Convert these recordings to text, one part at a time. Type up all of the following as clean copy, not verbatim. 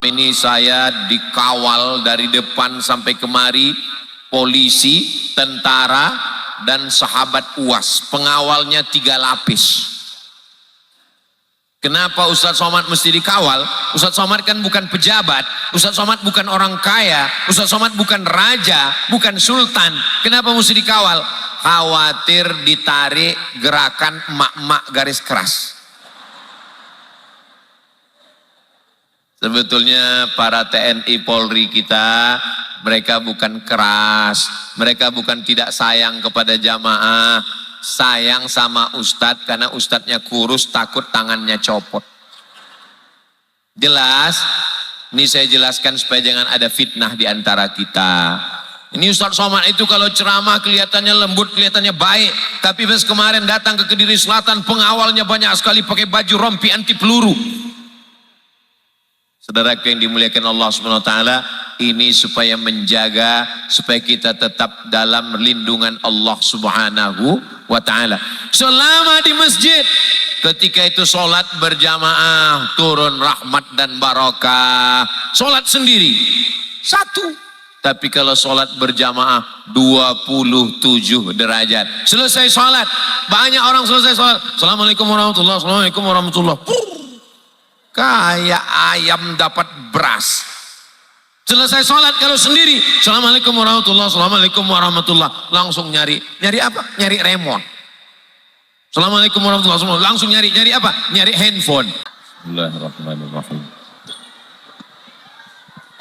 Ini saya dikawal dari depan sampai kemari, polisi, tentara, dan sahabat UAS. Pengawalnya 3 lapis. Kenapa Ustadz Somad mesti dikawal? Ustadz Somad kan bukan pejabat, Ustadz Somad bukan orang kaya, Ustadz Somad bukan raja, bukan sultan. Kenapa mesti dikawal? Khawatir ditarik gerakan emak-emak garis keras. Sebetulnya para TNI Polri kita, mereka bukan keras, mereka bukan tidak sayang kepada jamaah, sayang sama ustadz karena ustadznya kurus, takut tangannya copot. Jelas? Ini saya jelaskan supaya jangan ada fitnah di antara kita. Ini Ustadz Somad itu kalau ceramah kelihatannya lembut, kelihatannya baik, tapi pas kemarin datang ke Kediri Selatan, pengawalnya banyak sekali pakai baju rompi anti peluru. Saudara yang dimuliakan Allah Subhanahu wa taala, ini supaya menjaga supaya kita tetap dalam lindungan Allah Subhanahu wa taala. Selama di masjid, ketika itu sholat berjamaah, turun rahmat dan barakah. Sholat sendiri 1. Tapi kalau sholat berjamaah 27 derajat. Selesai sholat, banyak orang selesai sholat, Assalamualaikum warahmatullahi wabarakatuh, Assalamualaikum warahmatullahi wabarakatuh. Kayak ayam dapat beras. Selesai sholat kalau sendiri, Assalamualaikum warahmatullahi wabarakatuh, Assalamualaikum warahmatullahi wabarakatuh. Langsung nyari apa? Nyari remote. Assalamualaikum warahmatullahi wabarakatuh. Langsung nyari apa? Nyari handphone. Bismillahirrahmanirrahim.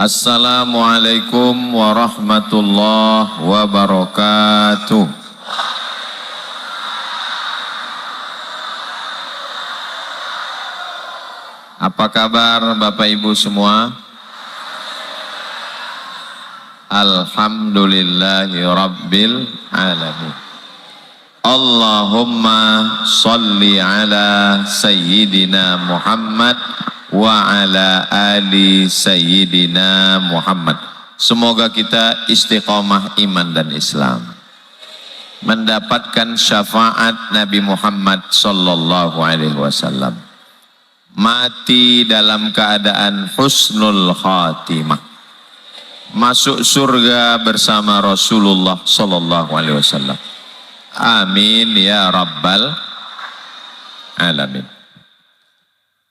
Assalamualaikum warahmatullahi wabarakatuh. Apa kabar Bapak Ibu semua? Alhamdulillahi Rabbil Alamin. Allahumma salli ala Sayyidina Muhammad wa ala ali Sayyidina Muhammad. Semoga kita istiqomah iman dan Islam, mendapatkan syafaat Nabi Muhammad sallallahu alaihi wasallam, mati dalam keadaan husnul khatimah, masuk surga bersama Rasulullah sallallahu alaihi wasallam. Amin ya rabbal alamin.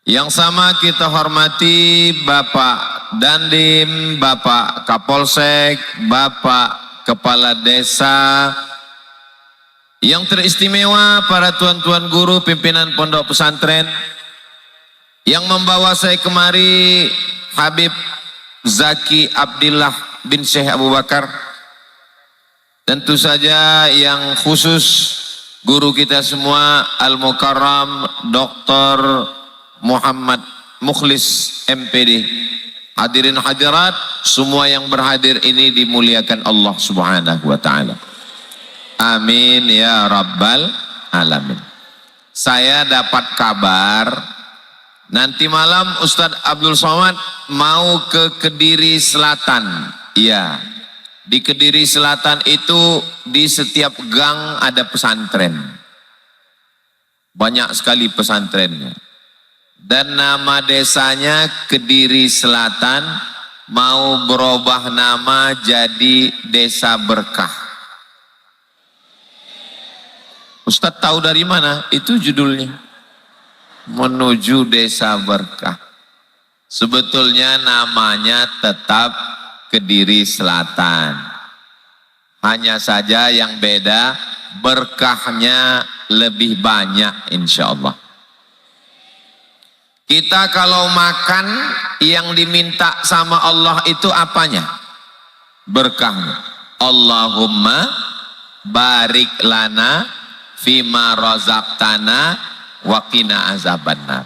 Yang sama kita hormati Bapak Dandim, Bapak Kapolsek, Bapak Kepala Desa, yang teristimewa para tuan-tuan guru pimpinan pondok pesantren, yang membawa saya kemari Habib Zaki Abdillah bin Syekh Abu Bakar. Tentu saja yang khusus guru kita semua Al-Mukarram Dr. Muhammad Mukhlis MPD. Hadirin hadirat, semua yang berhadir ini dimuliakan Allah Subhanahu wa taala. Amin ya rabbal alamin. Saya dapat kabar nanti malam Ustadz Abdul Somad mau ke Kediri Selatan. Iya, di Kediri Selatan itu di setiap gang ada pesantren. Banyak sekali pesantrennya. Dan nama desanya Kediri Selatan, mau berubah nama jadi Desa Berkah. Ustadz tahu dari mana? Itu judulnya. Menuju Desa Berkah. Sebetulnya namanya tetap Kediri Selatan. Hanya saja yang beda, berkahnya lebih banyak insya Allah. Kita kalau makan yang diminta sama Allah itu apanya? Berkahnya. Allahumma barik lana fima razaqtana wa qina azabannar.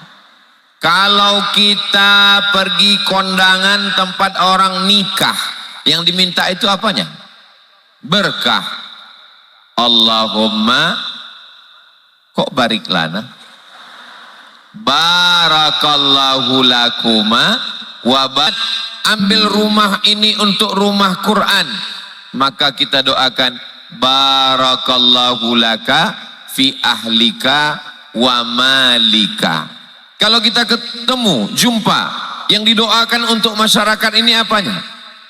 Kalau kita pergi kondangan tempat orang nikah, yang diminta itu apanya? Berkah. Allahumma, kok barik lana? Barakallahu lakuma wabat. Ambil rumah ini untuk rumah Quran, maka kita doakan barakallahu laka fi ahlika wa malika. Kalau kita ketemu, jumpa Yang didoakan untuk masyarakat ini apanya?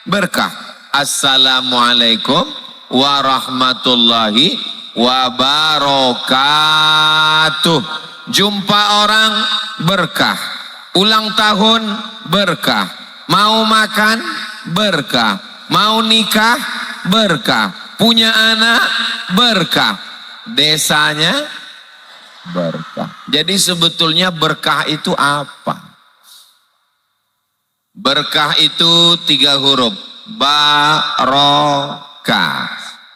Berkah. Assalamualaikum warahmatullahi wabarakatuh. Jumpa orang berkah, ulang tahun berkah, mau makan berkah, mau nikah berkah, punya anak berkah, desanya berkah. Jadi sebetulnya berkah itu apa? Berkah itu 3 huruf, barokah.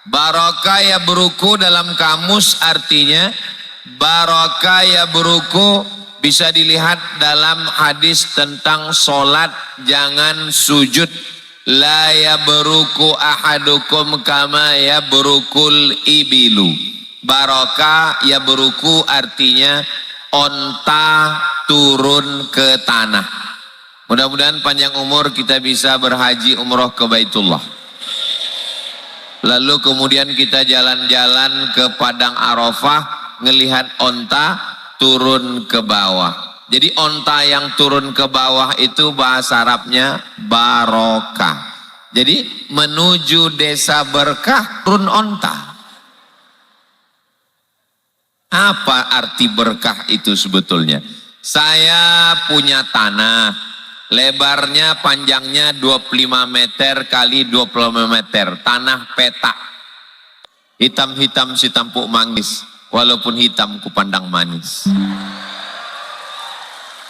Barokah ya beruku dalam kamus artinya barokah ya beruku bisa dilihat dalam hadis tentang solat jangan sujud. La ya beruku ahadukum kama ya berukul ibilu. Barokah ya beruku artinya onta turun ke tanah. Mudah-mudahan panjang umur kita bisa berhaji umroh ke Baitullah. Lalu kemudian kita jalan-jalan ke Padang Arafah, ngelihat onta turun ke bawah. Jadi onta yang turun ke bawah itu bahasa Arabnya barokah. Jadi menuju desa berkah turun onta. Apa arti berkah itu sebetulnya? Saya punya tanah, lebarnya panjangnya 25 meter kali 25 meter, tanah petak. Hitam-hitam si tampuk manggis, walaupun hitam ku pandang manis.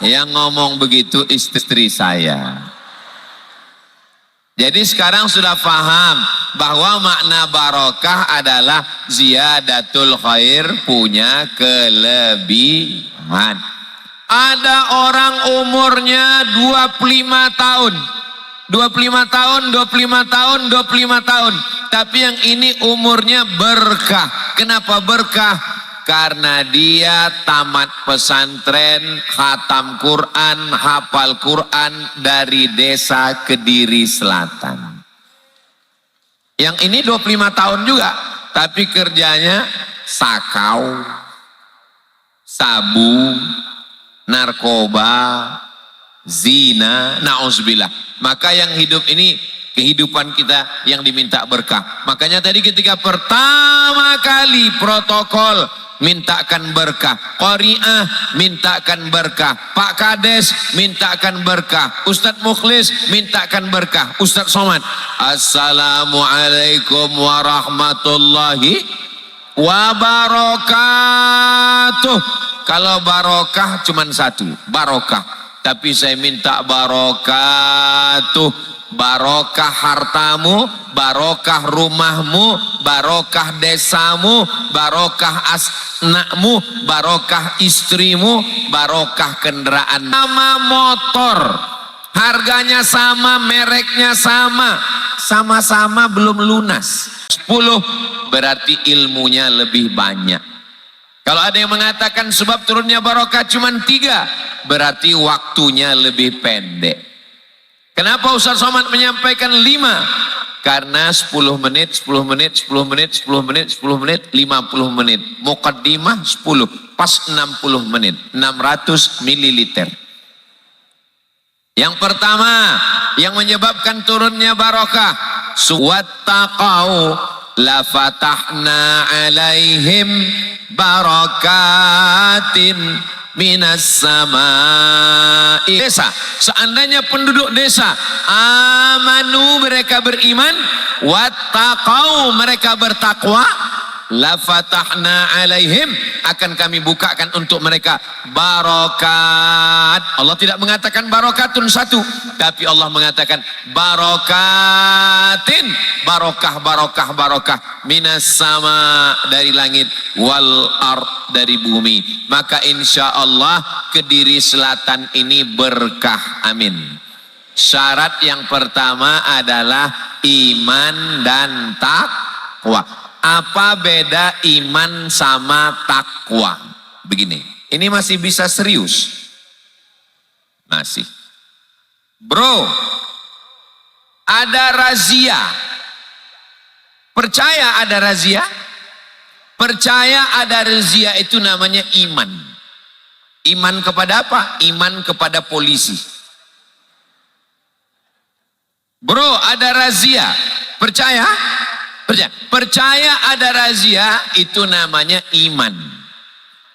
Yang ngomong begitu istri saya. Jadi sekarang sudah paham bahwa makna barokah adalah ziyadatul khair, punya kelebihan. Ada orang umurnya 25 tahun. 25 tahun, 25 tahun, 25 tahun. Tapi yang ini umurnya berkah. Kenapa berkah? Karena dia tamat pesantren, khatam Quran, hafal Quran dari desa Kediri Selatan. Yang ini 25 tahun juga, tapi kerjanya sakau, sabu, narkoba, zina, na'udzubillah. Maka yang hidup ini kehidupan kita yang diminta berkah. Makanya tadi ketika pertama kali protokol mintakan berkah, qari'ah mintakan berkah, Pak Kades mintakan berkah, Ustadz Mukhlis mintakan berkah, Ustadz Somad assalamualaikum warahmatullahi wabarakatuh. Kalau barokah cuman satu, barokah. Tapi saya minta barokatuh. Barokah hartamu, barokah rumahmu, barokah desamu, barokah anakmu, barokah istrimu, barokah kendaraan. Sama motor, harganya sama, mereknya sama, sama-sama belum lunas. 10 berarti ilmunya lebih banyak. Kalau ada yang mengatakan sebab turunnya barokah cuma 3, berarti waktunya lebih pendek. Kenapa Ustaz Somad menyampaikan 5? Karena 10 menit, 10 menit, 10 menit, 10 menit, 10 menit, 50 menit. Muqaddimah 10, pas 60 menit, 600 mililiter. Yang pertama, yang menyebabkan turunnya barokah, wattaqau la fatahna alaihim barakatin minas samai. Desa, seandainya penduduk desa amanu, mereka beriman, wattaqau, mereka bertakwa, la fatahna alaihim, akan kami bukakan untuk mereka barokat. Allah tidak mengatakan barokatun satu, tapi Allah mengatakan barokatin, barokah, barokah, barokah, minas sama, dari langit, wal ard, dari bumi. Maka insya Allah Kediri Selatan ini berkah, amin. Syarat yang pertama adalah iman dan takwa. Apa beda iman sama takwa? Begini, ini masih bisa serius. Masih. Bro, ada razia. Percaya ada razia? Percaya ada razia, itu namanya iman. Iman kepada apa? Iman kepada polisi. Bro, ada razia. Percaya? Percaya. Percaya ada razia, itu namanya iman.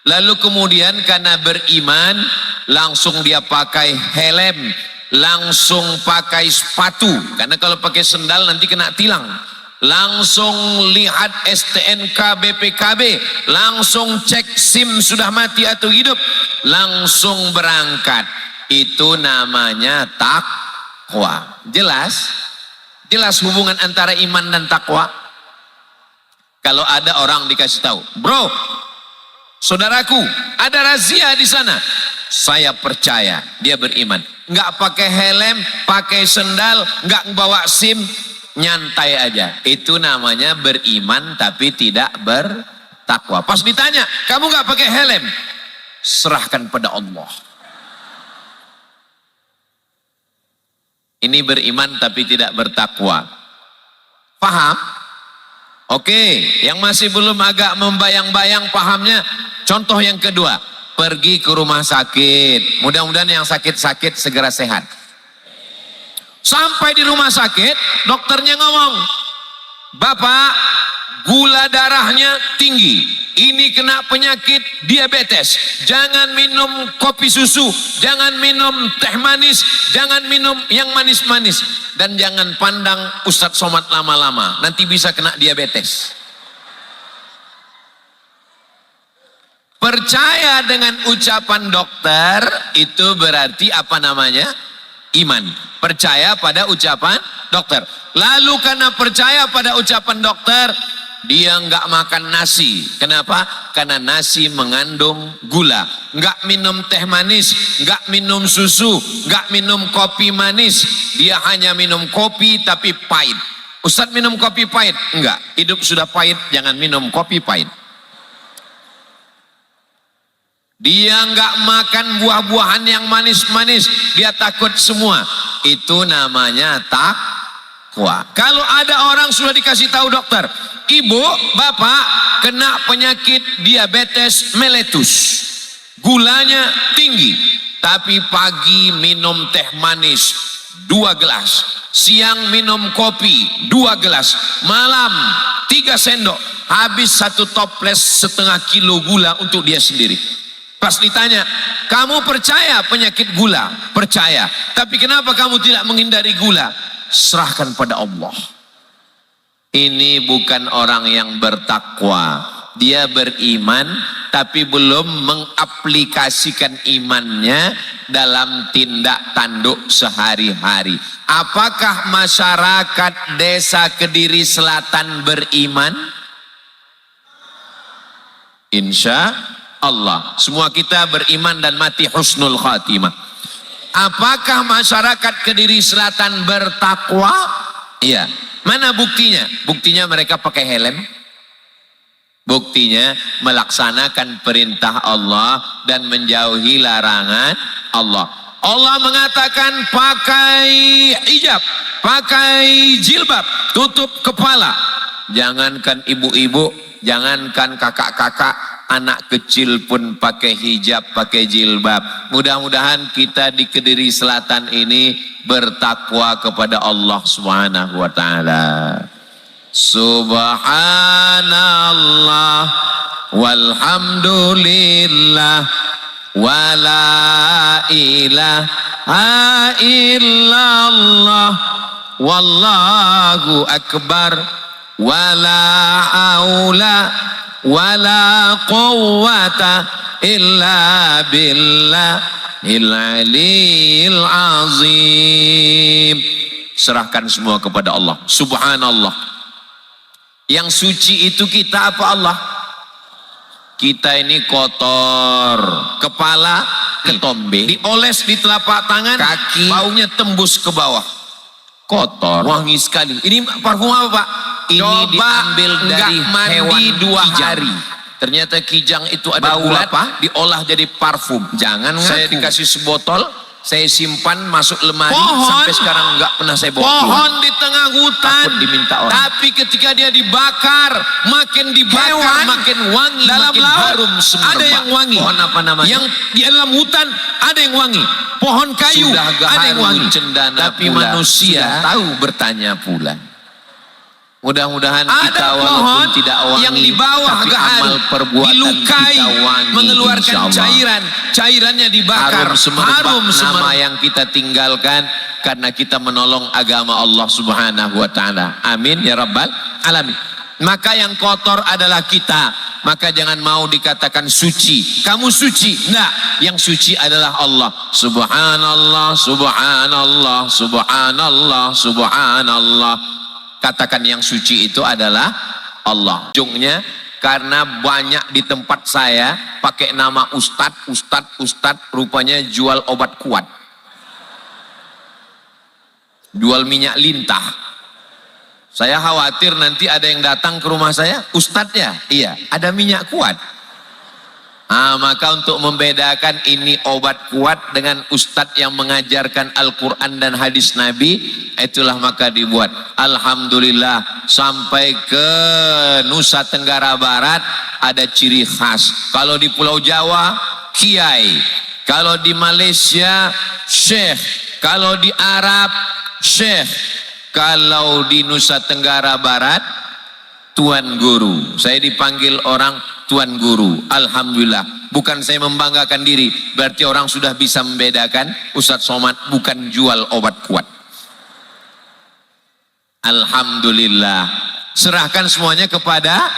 Lalu kemudian karena beriman, langsung dia pakai helm, langsung pakai sepatu. Karena kalau pakai sendal nanti kena tilang. Langsung lihat STNK BPKB, langsung cek SIM sudah mati atau hidup, langsung berangkat. Itu namanya takwa. Jelas? Jelas hubungan antara iman dan takwa. Kalau ada orang dikasih tahu, bro, saudaraku, ada razia di sana. Saya percaya, dia beriman. Nggak pakai helm, pakai sendal, nggak bawa SIM, nyantai aja. Itu namanya beriman tapi tidak bertakwa. Pas ditanya, kamu nggak pakai helm? Serahkan pada Allah. Ini beriman tapi tidak bertakwa. Paham? Oke, yang masih belum agak membayang-bayang pahamnya, contoh yang kedua, pergi ke rumah sakit. Mudah-mudahan yang sakit-sakit segera sehat. Sampai di rumah sakit, dokternya ngomong, Bapak, gula darahnya tinggi. Ini kena penyakit diabetes. Jangan minum kopi susu, jangan minum teh manis, jangan minum yang manis-manis. Dan jangan pandang Ustadz Somad lama-lama, nanti bisa kena diabetes. Percaya dengan ucapan dokter, itu berarti apa namanya? Iman. Percaya pada ucapan dokter. Lalu karena percaya pada ucapan dokter, dia nggak makan nasi. Kenapa? Karena nasi mengandung gula. Nggak minum teh manis, nggak minum susu, nggak minum kopi manis. Dia hanya minum kopi tapi pahit. Ustadz minum kopi pahit? Enggak. Hidup sudah pahit, jangan minum kopi pahit. Dia nggak makan buah-buahan yang manis-manis. Dia takut semua. Itu namanya takwa. Kalau ada orang sudah dikasih tahu dokter, ibu, bapak kena penyakit diabetes mellitus, gulanya tinggi, tapi pagi minum teh manis 2 gelas, siang minum kopi 2 gelas, malam 3 sendok, habis 1 toples setengah kilo gula untuk dia sendiri. Pas ditanya, kamu percaya penyakit gula? Percaya. Tapi kenapa kamu tidak menghindari gula? Serahkan pada Allah. Ini bukan orang yang bertakwa. Dia beriman tapi belum mengaplikasikan imannya dalam tindak tanduk sehari-hari. Apakah masyarakat desa Kediri Selatan beriman? Insya Allah. Semua kita beriman dan mati husnul khatimah. Apakah masyarakat Kediri Selatan bertakwa? Iya. Mana buktinya? Buktinya mereka pakai helm. Buktinya melaksanakan perintah Allah dan menjauhi larangan Allah. Allah mengatakan pakai hijab, pakai jilbab, tutup kepala. Jangankan ibu-ibu, jangankan kakak-kakak, anak kecil pun pakai hijab, pakai jilbab. Mudah-mudahan kita di Kediri Selatan ini bertakwa kepada Allah Subhanahu wa taala. Subhanallah walhamdulillah wala ilaha illallah wallahu akbar wala haula wala quwwata illa billahil aliyil azim. Serahkan semua kepada Allah. Subhanallah. Yang suci itu kita apa Allah? Kita ini kotor, kepala ketombe, dioles di telapak tangan, kaki baunya tembus ke bawah, kotor, wangi sekali. Ini parfum apa Pak? Ini coba diambil dari hewan 2 hari. Ternyata kijang itu ada gula apa? Diolah jadi parfum. Jangan ngaku. Saya dikasih sebotol, Saya simpan masuk lemari Pohon, sampai sekarang nggak pernah saya bawa keluar. pohon di tengah hutan, Takut diminta orang. tapi ketika dia dibakar, makin dibakar Hewan makin wangi, dalam makin laut harum semerbak. ada yang wangi. Pohon apa namanya? Yang di dalam hutan ada yang wangi. Pohon kayu Sudah ada yang wangi. cendana Tapi pula, manusia sudah tahu bertanya pula. Mudah-mudahan kita ada walaupun pohon tidak wangi, yang di bawah tapi gahan, amal perbuatan dilukai, kita wangi, mengeluarkan insyaallah. cairan, cairannya dibakar, Harum semerbak nama semerbak. yang kita tinggalkan karena kita menolong agama Allah Subhanahu wa taala. Amin ya rabbal alamin. Maka yang kotor adalah kita. Maka jangan mau dikatakan suci. Kamu suci. Enggak, yang suci adalah Allah. Subhanallah, subhanallah, subhanallah, subhanallah. Katakan yang suci itu adalah Allah. Ujungnya karena banyak di tempat saya pakai nama Ustadz, rupanya jual obat kuat. Jual minyak lintah. Saya khawatir nanti ada yang datang ke rumah saya, Ustadz ya? Iya, ada minyak kuat. Maka untuk membedakan ini obat kuat dengan Ustadz yang mengajarkan Al-Quran dan hadis Nabi, itulah maka dibuat. Alhamdulillah sampai ke Nusa Tenggara Barat ada ciri khas. Kalau di Pulau Jawa, Kiai. Kalau di Malaysia, Syekh. Kalau di Arab, Syekh. Kalau di Nusa Tenggara Barat, Tuan Guru. Saya dipanggil orang Tuan Guru. Alhamdulillah. Bukan saya membanggakan diri. Berarti orang sudah bisa membedakan Ustadz Somad bukan jual obat kuat. Alhamdulillah. Serahkan semuanya kepada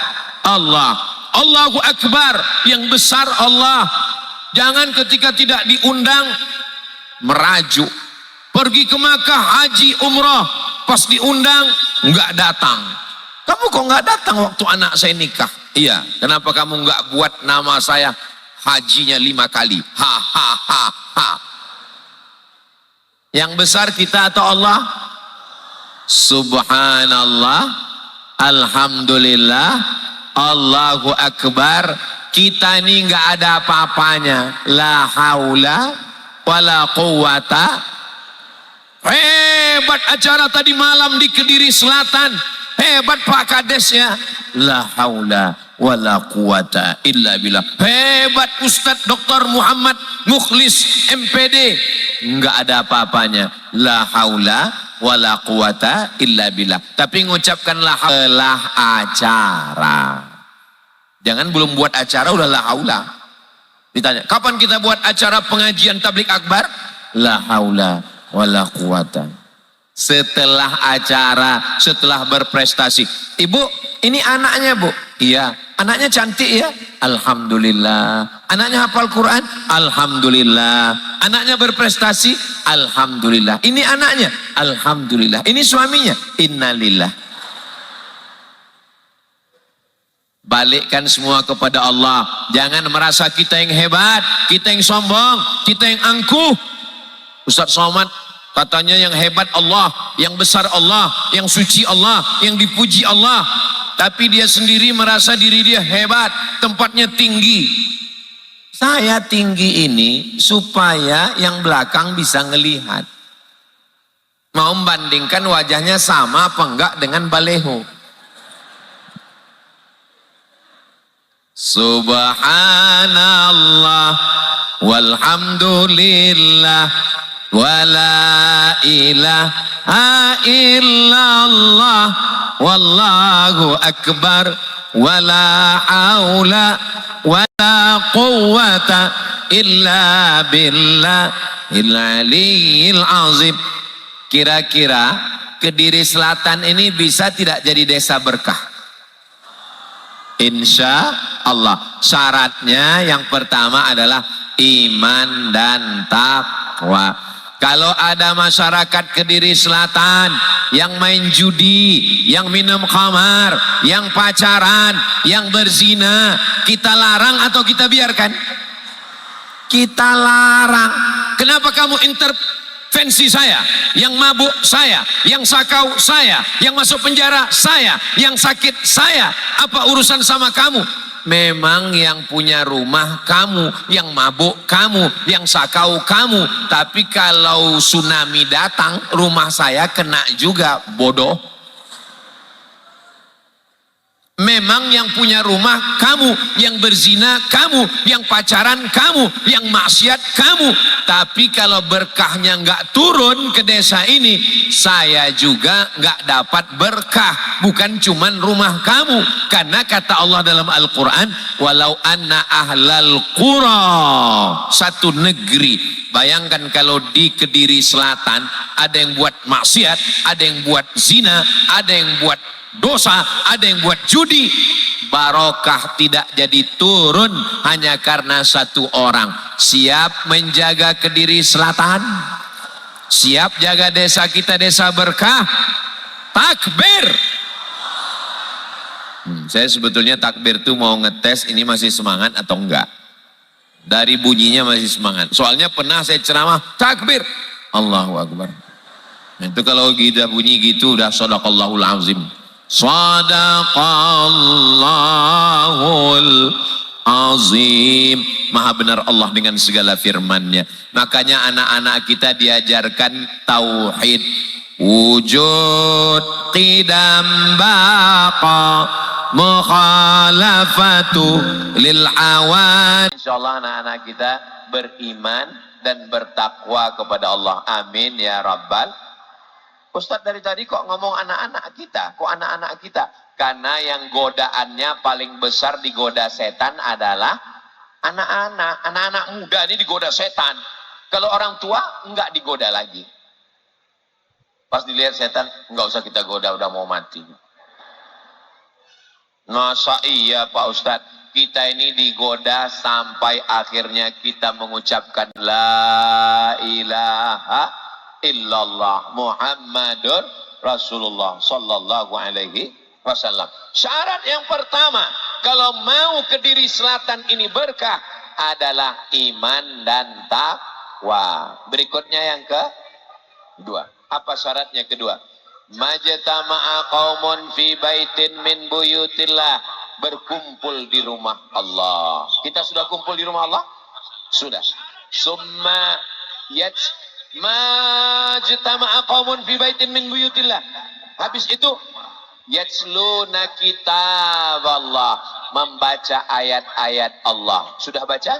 Allah. Allahu Akbar. Yang besar Allah. Jangan ketika tidak diundang merajuk. Pergi ke Makkah haji umrah. Pas diundang nggak datang. Kamu kok nggak datang waktu anak saya nikah? Iya, kenapa kamu nggak buat nama saya hajinya 5 kali? Ha ha ha ha. Yang besar kita atau Allah? Subhanallah, alhamdulillah, Allahu Akbar. Kita ini nggak ada apa-apanya. La haula wala quwata. Hebat acara tadi malam di Kediri Selatan. Hebat Pak Kadesnya. La haula wala quwata illa billah. Hebat Ustadz Dr. Muhammad Mukhlis MPD. Enggak ada apa-apanya. La haula wala quwata illa billah. Tapi mengucapkan la haula acara. Jangan belum buat acara udah la haula. Ditanya, kapan kita buat acara pengajian tablik akbar? La haula wala quwata. Setelah acara, setelah berprestasi. Ibu, ini anaknya bu? Iya. Anaknya cantik ya? Alhamdulillah. Anaknya hafal Quran? Alhamdulillah. Anaknya berprestasi? Alhamdulillah. Ini anaknya? Alhamdulillah. Ini suaminya? Innalillah. Balikkan semua kepada Allah. Jangan merasa kita yang hebat, kita yang sombong, kita yang angkuh. Ustadz Somad katanya yang hebat Allah, yang besar Allah, yang suci Allah, yang dipuji Allah. Tapi dia sendiri merasa diri dia hebat, tempatnya tinggi. Saya tinggi ini supaya yang belakang bisa ngelihat. Mau membandingkan wajahnya sama apa enggak dengan baleho. Subhanallah walhamdulillah wala ilaha illallah wallahu akbar wala haula wala quwwata illa billahil aliyyil azim. Kira-kira Kediri Selatan ini bisa tidak jadi desa berkah? Insya Allah. Syaratnya yang pertama adalah iman dan takwa. Kalau ada masyarakat Kediri Selatan yang main judi, yang minum khamar, yang pacaran, yang berzina, kita larang atau kita biarkan? Kita larang. Kenapa kamu intervensi saya? Yang mabuk saya, yang sakau saya, yang masuk penjara saya, yang sakit saya. Apa urusan sama kamu? memang yang punya rumah kamu, yang mabuk kamu, yang sakau kamu. Tapi kalau tsunami datang, rumah saya kena juga, bodoh. Memang yang punya rumah kamu, yang berzina kamu, yang pacaran kamu, yang maksiat kamu. Tapi kalau berkahnya nggak turun ke desa ini, saya juga nggak dapat berkah. Bukan cuman rumah kamu. Karena kata Allah dalam Al-Quran, walau anna ahlal qura, satu negeri. Bayangkan kalau di Kediri Selatan ada yang buat maksiat, ada yang buat zina, ada yang buat dosa, ada yang buat judi, barokah tidak jadi turun hanya karena satu orang. Siap menjaga Kediri Selatan? Siap jaga desa kita, desa berkah? Takbir! Saya sebetulnya takbir tuh mau ngetes ini masih semangat atau enggak. Dari bunyinya masih semangat. Soalnya pernah saya ceramah, takbir, Allahu Akbar. Itu kalau udah bunyi gitu udah shadaqallahul azim. Sadaqallahul azim. Maha benar Allah dengan segala firman-Nya. Makanya anak-anak kita diajarkan tauhid, wujud, qidam, baqa, mukhalafatu lil awad. Insyaallah anak-anak kita beriman dan bertakwa kepada Allah. Amin ya rabbal. Ustadz dari tadi kok ngomong anak-anak kita? Kok anak-anak kita? Karena yang godaannya paling besar digoda setan adalah anak-anak. Anak-anak muda ini digoda setan. Kalau orang tua enggak digoda lagi. Pas dilihat setan, enggak usah kita goda, udah mau mati. Masa iya Pak Ustadz? Kita ini digoda sampai akhirnya kita mengucapkan La ilaha illallah Muhammadur Rasulullah sallallahu alaihi wasallam. Syarat yang pertama kalau mau Kediri Selatan ini berkah adalah iman dan takwa. Berikutnya yang kedua. Apa syaratnya kedua? Majtama'a qaumun fi baitin min buyutillah, berkumpul di rumah Allah. Kita sudah kumpul di rumah Allah? Sudah. Summa majtama'a qaumun fi baitin min buyutillah. Habis itu yatsluna kitab Allah, membaca ayat-ayat Allah. Sudah baca?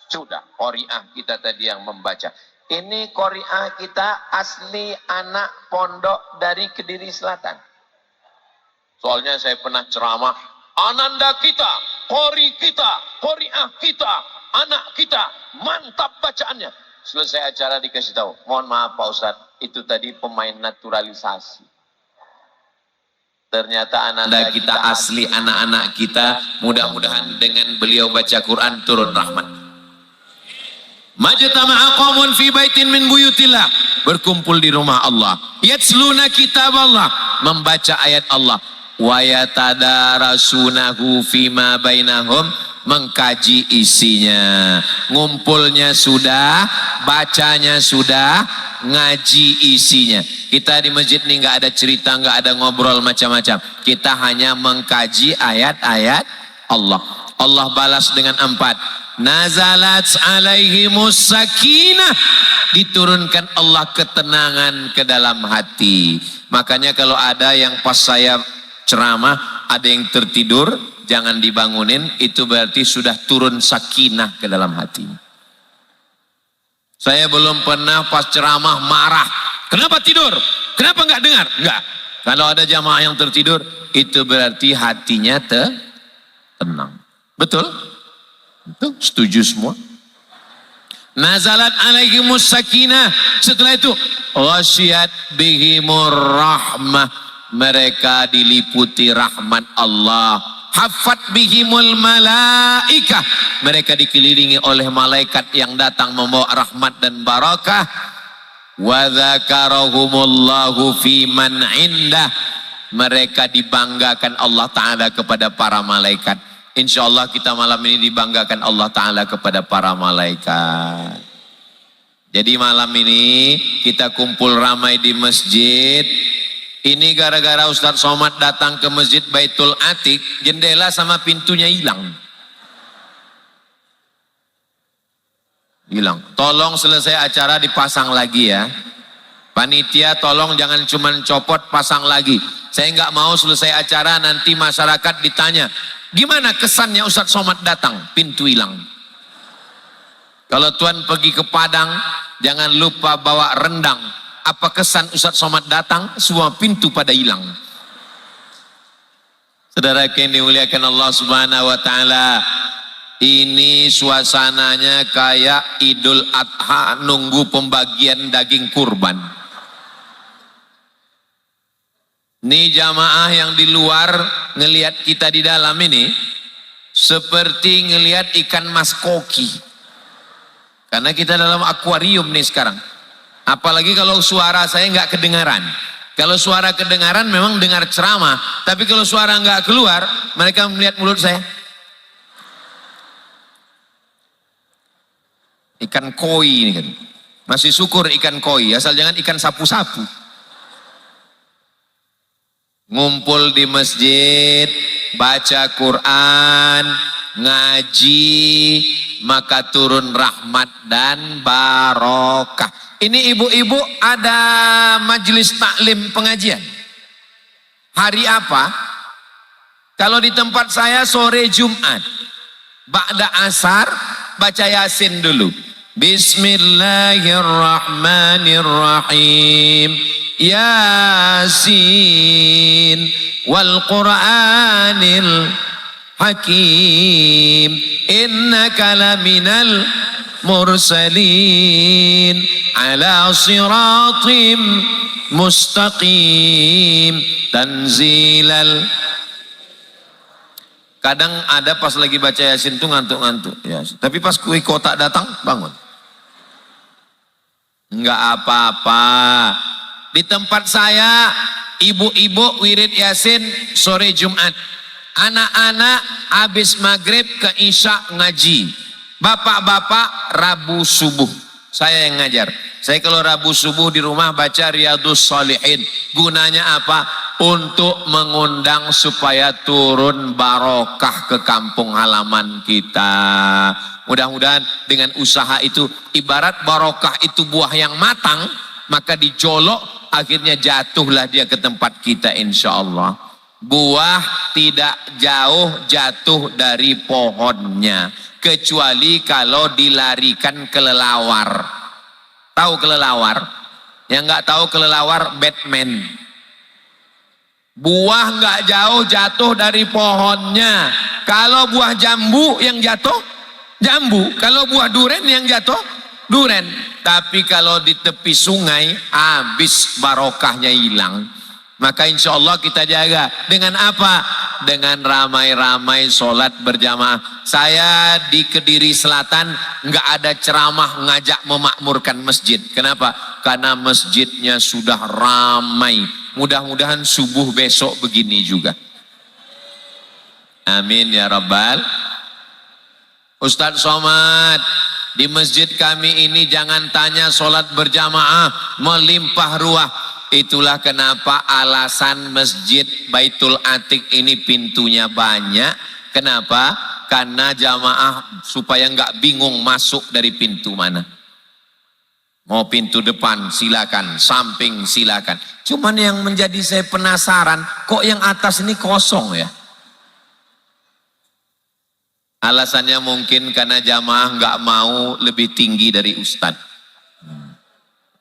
Sudah. Qari'ah kita tadi yang membaca. Ini qari'ah kita asli anak pondok dari Kediri Selatan. Soalnya saya pernah ceramah, ananda kita, qori kita, qari'ah kita, anak kita, mantap bacaannya. Selesai acara dikasih tahu, mohon maaf Pak Ustadz, itu tadi pemain naturalisasi. Ternyata anak kita asli, anak-anak kita, mudah-mudahan dengan beliau baca Quran turun rahmat. Majtama'a qaumun fi baitin min buyutillah, berkumpul di rumah Allah. Yatsluna kitab Allah, membaca ayat Allah. Wa yatadarasunahu fima bainahum, mengkaji isinya. Ngumpulnya sudah, bacanya sudah, ngaji isinya. Kita di masjid ini nggak ada cerita, nggak ada ngobrol macam-macam. Kita hanya mengkaji ayat-ayat Allah. Allah balas dengan 4. Nazalat alaihimus sakinah, diturunkan Allah ketenangan ke dalam hati. Makanya kalau ada yang pas saya ceramah ada yang tertidur, jangan dibangunin, itu berarti sudah turun sakinah ke dalam hati. Saya belum pernah pas ceramah marah. Kenapa tidur? Kenapa nggak dengar? Enggak. Kalau ada jamaah yang tertidur, itu berarti hatinya tenang. Betul? Itu setuju semua. Nazalat alaihimus sakinah. Setelah itu ghasyiyat bihimur rahmah, mereka diliputi rahmat Allah. Hafat bihimul malaikah, mereka dikelilingi oleh malaikat yang datang membawa rahmat dan barakah. Wa dzakarahumullahu fi man indah, mereka dibanggakan Allah Ta'ala kepada para malaikat. Insya Allah kita malam ini dibanggakan Allah Ta'ala kepada para malaikat. Jadi malam ini kita kumpul ramai di masjid, Ini gara-gara Ustadz Somad datang ke Masjid Baitul Atiq, jendela sama pintunya hilang. Hilang. Tolong selesai acara dipasang lagi ya. Panitia tolong jangan cuman copot, pasang lagi. Saya nggak mau selesai acara nanti masyarakat ditanya, gimana kesannya Ustadz Somad datang? Pintu hilang. Kalau Tuan pergi ke Padang, jangan lupa bawa rendang. Apa kesan Ustadz Somad datang? Semua pintu pada hilang. Saudara yang dimuliakan Allah Subhanahu wa taala, ini suasananya kayak Idul Adha nunggu pembagian daging kurban. Ini jamaah yang di luar ngelihat kita di dalam ini seperti ngelihat ikan mas koki. Karena kita dalam akuarium nih sekarang. Apalagi kalau suara saya nggak kedengaran. Kalau suara kedengaran memang dengar ceramah. Tapi kalau suara nggak keluar, mereka melihat mulut saya. Ikan koi ini kan. Masih syukur ikan koi, asal jangan ikan sapu-sapu. Ngumpul di masjid, baca Quran, ngaji, maka turun rahmat dan barokah. Ini ibu-ibu ada majelis taklim pengajian. Hari apa? Kalau di tempat saya sore Jumat. Ba'da asar baca Yasin dulu. Bismillahirrahmanirrahim. Yasin wal Qur'anil Hakim. Innaka laminal mursalin ala siratim mustaqim tanzilal. Kadang ada pas lagi baca Yasin tuh ngantuk-ngantuk ya. Tapi pas kue kotak datang bangun. Enggak apa-apa. Di tempat saya ibu-ibu wirid Yasin sore Jumat. Anak-anak habis maghrib ke Isya ngaji. Bapak-bapak Rabu subuh saya yang ngajar. Saya kalau Rabu subuh di rumah baca Riyadhus Shalihin. Gunanya apa? Untuk mengundang supaya turun barokah ke kampung halaman kita. Mudah-mudahan dengan usaha itu, ibarat barokah itu buah yang matang, maka dijolok akhirnya jatuhlah dia ke tempat kita insya Allah. Buah tidak jauh jatuh dari pohonnya. Kecuali kalau dilarikan kelelawar. Tahu kelelawar? Yang nggak tahu kelelawar Batman. Buah nggak jauh jatuh dari pohonnya. Kalau buah jambu yang jatuh jambu. Kalau buah duren yang jatuh duren. Tapi kalau di tepi sungai habis barokahnya hilang. Maka insya Allah kita jaga. Dengan apa? Dengan ramai-ramai sholat berjamaah. Saya di Kediri Selatan nggak ada ceramah ngajak memakmurkan masjid. Kenapa? Karena masjidnya sudah ramai. Mudah-mudahan subuh besok begini juga. Amin ya Rabbal. Ustadz Somad, di masjid kami ini jangan tanya sholat berjamaah, melimpah ruah. Itulah kenapa alasan Masjid Baitul Atiq ini pintunya banyak. Kenapa? Karena jamaah supaya nggak bingung masuk dari pintu mana. Mau pintu depan silakan, samping silakan. Cuman yang menjadi saya penasaran, kok yang atas ini kosong ya? Alasannya mungkin karena jamaah nggak mau lebih tinggi dari ustadz.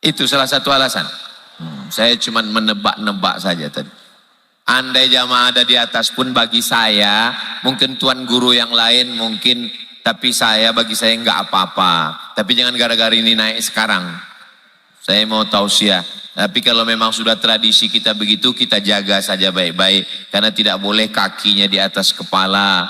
Itu salah satu alasan. Saya cuma menebak-nebak saja tadi. Andai jamaah ada di atas pun bagi saya, mungkin tuan guru yang lain mungkin, tapi bagi saya nggak apa-apa. Tapi jangan gara-gara ini naik sekarang. Saya mau tausiah. Tapi kalau memang sudah tradisi kita begitu, kita jaga saja baik-baik. Karena tidak boleh kakinya di atas kepala.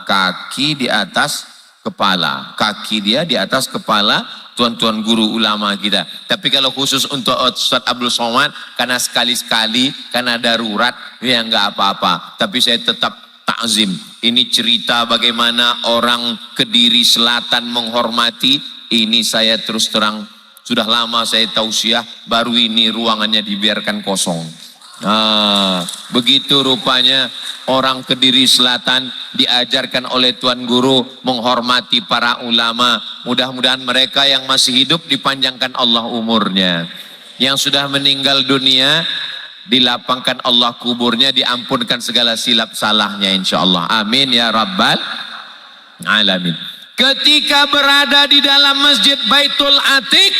Kaki di atas kepala. Kaki dia di atas kepala tuan-tuan guru ulama kita. Tapi kalau khusus untuk Ustadz Abdul Somad, karena sekali-sekali, karena darurat, ya nggak apa-apa. Tapi saya tetap takzim. Ini cerita bagaimana orang Kediri Selatan menghormati. Ini saya terus terang, sudah lama saya tausiah, baru ini ruangannya dibiarkan kosong. Begitu rupanya orang Kediri Selatan diajarkan oleh Tuan Guru menghormati para ulama. Mudah-mudahan mereka yang masih hidup dipanjangkan Allah umurnya. Yang sudah meninggal dunia dilapangkan Allah kuburnya, diampunkan segala silap salahnya insyaallah. Amin ya rabbal alamin. Ketika berada di dalam masjid Baitul Atiq,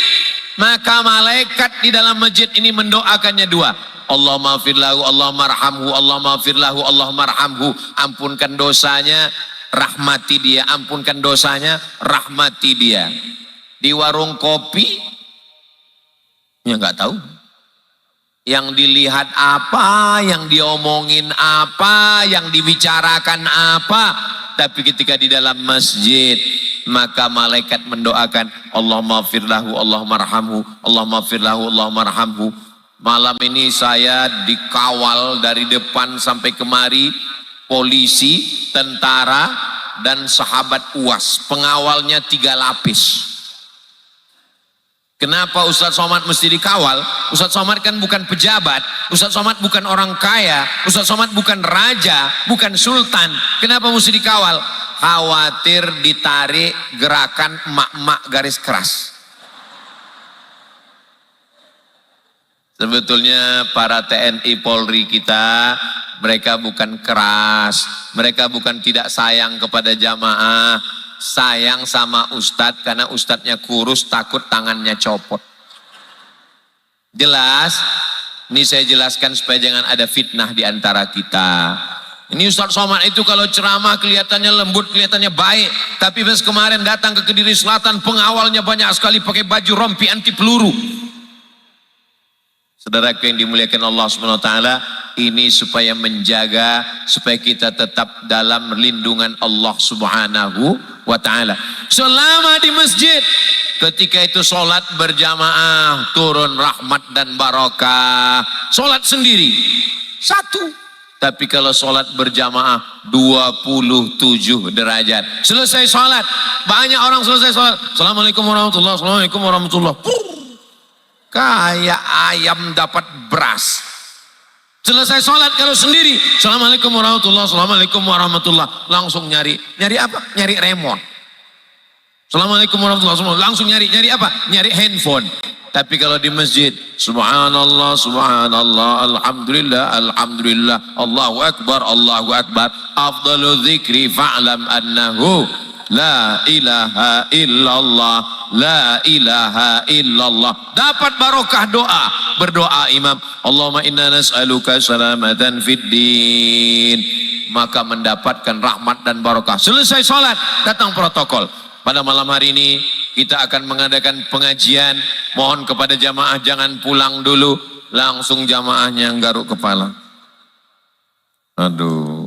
maka malaikat di dalam masjid ini mendoakannya dua. Allahumma firlahu, Allahumma arhamhu, Allahumma firlahu, Allahumma arhamhu. Ampunkan dosanya, rahmati dia. Ampunkan dosanya, rahmati dia. Di warung kopi, ya nggak tahu. Yang dilihat apa, yang diomongin apa, yang dibicarakan apa. Tapi ketika di dalam masjid, maka malaikat mendoakan Allahumma firlahu, Allahumma arhamhu, Allahumma firlahu, Allahumma arhamhu. Malam ini saya dikawal dari depan sampai kemari polisi, tentara, dan sahabat UAS. Pengawalnya 3 lapis. Kenapa Ustadz Somad mesti dikawal? Ustadz Somad kan bukan pejabat, Ustadz Somad bukan orang kaya, Ustadz Somad bukan raja, bukan sultan. Kenapa mesti dikawal? Khawatir ditarik gerakan emak-emak garis keras. Sebetulnya para TNI Polri kita, mereka bukan keras, mereka bukan tidak sayang kepada jamaah, sayang sama ustadz karena ustadznya kurus, takut tangannya copot. Jelas? Ini saya jelaskan supaya jangan ada fitnah di antara kita. Ini Ustadz Somad itu kalau ceramah kelihatannya lembut, kelihatannya baik, tapi pas kemarin datang ke Kediri Selatan, pengawalnya banyak sekali pakai baju rompi anti peluru. Saudaraku yang dimuliakan Allah Subhanahu wa taala, ini supaya menjaga supaya kita tetap dalam lindungan Allah Subhanahu wa taala. Selama di masjid, ketika itu sholat berjamaah, turun rahmat dan barokah. Sholat sendiri 1, tapi kalau sholat berjamaah 27 derajat. Selesai sholat, banyak orang selesai sholat, Assalamualaikum warahmatullahi wabarakatuh, Assalamualaikum warahmatullahi wabarakatuh. Kayak ayam dapat beras. Selesai sholat kalau sendiri, Assalamualaikum warahmatullahi wabarakatuh, Assalamualaikum warahmatullahi wabarakatuh. Langsung nyari apa? Nyari remote. Assalamualaikum warahmatullahi wabarakatuh. Langsung nyari apa? Nyari handphone. Tapi kalau di masjid, subhanallah, subhanallah, alhamdulillah, alhamdulillah, Allahu akbar, Allahu akbar. Afdalu dzikri fa'lam annahu la ilaha illallah, la ilaha illallah. Dapat barokah doa. Berdoa imam, Allahumma inna nas'aluka salamatan fid din. Maka mendapatkan rahmat dan barokah. Selesai sholat, datang protokol. Pada malam hari ini kita akan mengadakan pengajian. Mohon kepada jamaah jangan pulang dulu. Langsung jamaahnya garuk kepala. Aduh,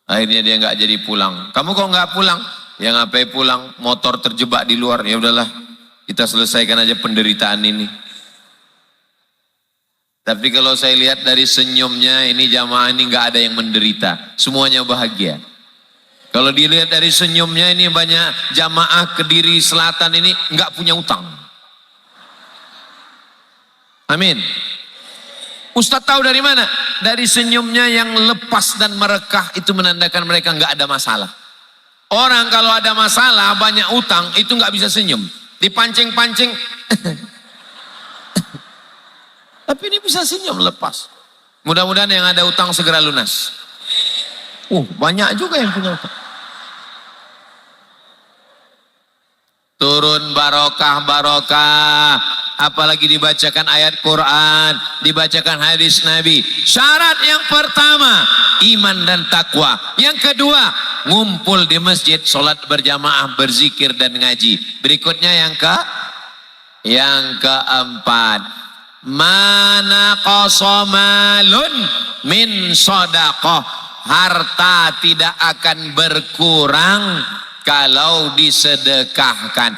akhirnya dia nggak jadi pulang. Kamu kok nggak pulang? Ya ngapain pulang? Motor terjebak di luar. Ya udahlah, kita selesaikan aja penderitaan ini. Tapi kalau saya lihat dari senyumnya, ini jamaah ini nggak ada yang menderita, semuanya bahagia. Kalau dilihat dari senyumnya, ini banyak jamaah Kediri Selatan ini nggak punya utang. Amin. Ustadz tahu dari mana? Dari senyumnya yang lepas dan merekah, itu menandakan mereka nggak ada masalah. Orang kalau ada masalah, banyak utang, itu nggak bisa senyum. Dipancing-pancing. Tapi ini bisa senyum lepas. Mudah-mudahan yang ada utang segera lunas. Banyak juga yang punya utang. Turun barokah, apalagi dibacakan ayat Quran, dibacakan hadis Nabi. Syarat yang pertama, iman dan takwa. Yang kedua, ngumpul di masjid, sholat berjamaah, berzikir dan ngaji. Berikutnya yang keempat, mana qasamalun min shadaqah. Harta tidak akan berkurang kalau disedekahkan.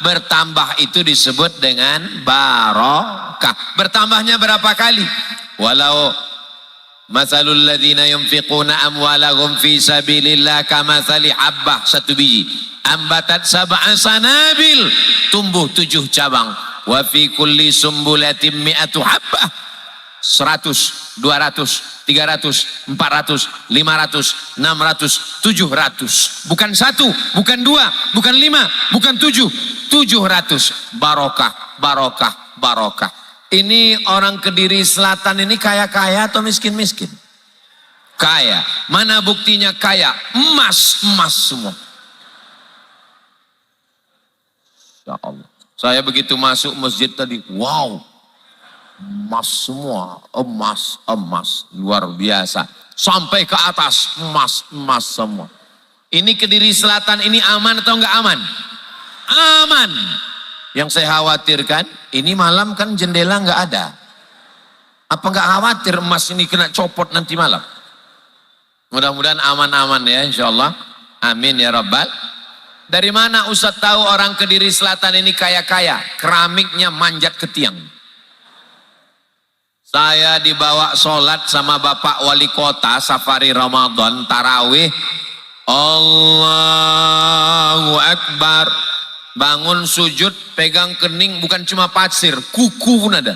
Bertambah itu disebut dengan barokah. Bertambahnya berapa kali? Walau masalul ladzina yunfiquna amwalahum fi sabilillah kamatsali habbah, 1 biji ambatat sab'a sanabil, tumbuh 7 cabang. Wa fi kulli sumbulatin mi'atu habbah. 100, 200, 300, 400, 500, 600, 700. Bukan 1, bukan 2, bukan 5, bukan 7. 700. Barokah, barokah, barokah. Ini orang Kediri Selatan ini kaya-kaya atau miskin-miskin? Kaya. Mana buktinya kaya? Emas, emas semua. Ya Allah. Saya begitu masuk masjid tadi, wow. Emas semua, emas, emas, luar biasa. Sampai ke atas, emas, emas semua. Ini Kediri Selatan ini aman atau enggak aman? Aman. Yang saya khawatirkan, ini malam kan jendela enggak ada. Apa enggak khawatir emas ini kena copot nanti malam? Mudah-mudahan aman-aman ya insya Allah. Amin ya Rabbal. Dari mana Ustadz tahu orang Kediri Selatan ini kaya-kaya? Keramiknya manjat ke tiang. Saya dibawa sholat sama Bapak Wali Kota safari Ramadan tarawih. Allahu Akbar. Bangun sujud pegang kening, bukan cuma pasir, kuku pun ada.